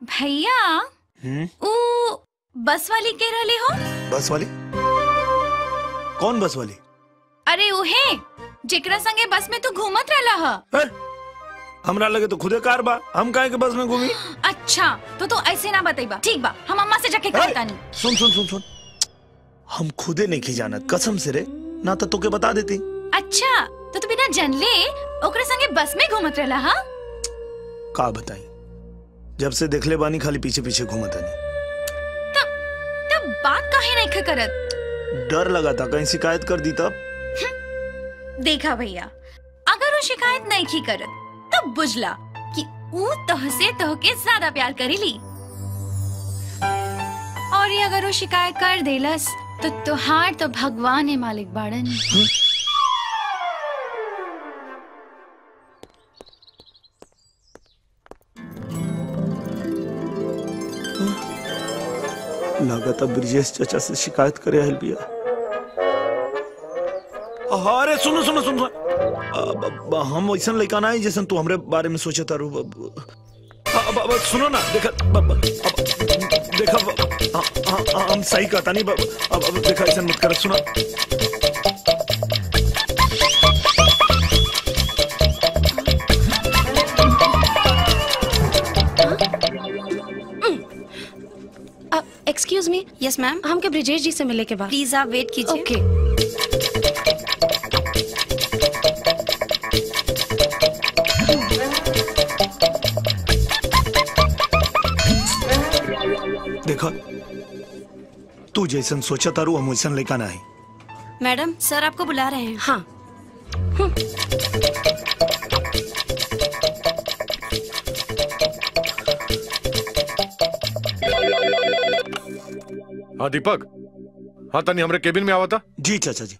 भैया वो बस वाली कह रहे हो? बस वाली? कौन बस वाली? अरे वो है जेकरा संगे बस में तू घूमत रहला है। हमरा लगे तो खुदे कार बा, हम काहे के बस में घूमी? अच्छा तो ऐसे ना बताइबा। ठीक बा, हम अम्मा से जाके कहता नहीं। सुन सुन सुन सुन, हम खुदे नहीं की जानत कसम से रे, ना तो तोके बता देती। अच्छा तो तू बिना जानले ओकरे संगे बस में घूमत रहला हा? का बताई, जब से देखले बानी खाली पीछे पीछे घूमत आनी। तब बात काहे नहीं करत? डर लगा था कहीं शिकायत कर दी तब। देखा भैया, अगर वो शिकायत नहीं की करत तब बुझला कि वो तोहसे तोहके ज्यादा प्यार करेली, और ये अगर वो शिकायत कर देलस तो तुहार तो भगवान है मालिक बाड़न। लागत ब्रिजेश चाचा से शिकायत करे हल बिया। अरे सुनो सुनो सुनो, हम वैसा लड़का ना जैसे तू हमरे बारे में सोचे तारू। सुनो ना, देखा हम सही कहता नहीं। अब देखा ऐसा मत कर। सुना एक्सक्यूज मी। Yes ma'am. हमके ब्रिजेश जी से मिले के बाद प्लीज आप वेट कीजिए। ओके। देखा तू जैसन सोचा तारू हम वैसन लेका ना है। मैडम सर आपको बुला रहे हैं। हाँ। हाँ दीपक, हाँ तनी हमरे केबिन में आवा था। जी चाचा जी।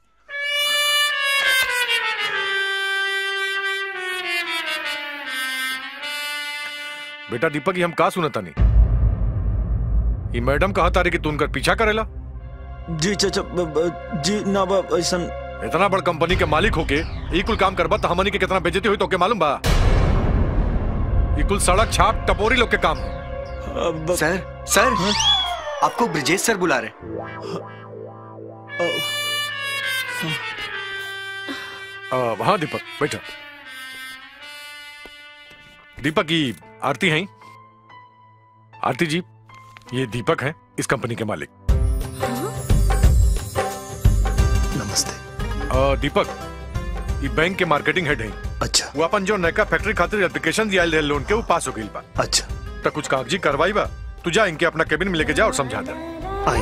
बेटा दीपक, ये हम का सुना तानी? ये मैडम कहा तारी कि तू उनका पीछा करेला? जी चाचा जी ना ऐसा। इतना बड़ कंपनी के मालिक होके ये कुल काम करबा तो हमनी के कितना बेइज्जती हुई तो के मालूम बा? ये कुल सड़क छाप टपोरी लोग के काम। सर आपको ब्रिजेश सर बुला रहे। हाँ दीपक बैठा। दीपक की आरती हैं? आरती जी, ये दीपक हैं इस कंपनी के मालिक। नमस्ते। दीपक ये बैंक के मार्केटिंग हेड हैं। अच्छा। वो अपन जो नयका फैक्ट्री खातिर एप्लीकेशन दिया है लोन के, वो पास हो गई बा। अच्छा तो कुछ कागजी कार्रवाई बा, तू जा इनके अपना केबिन में लेके जा और समझा दे। आई।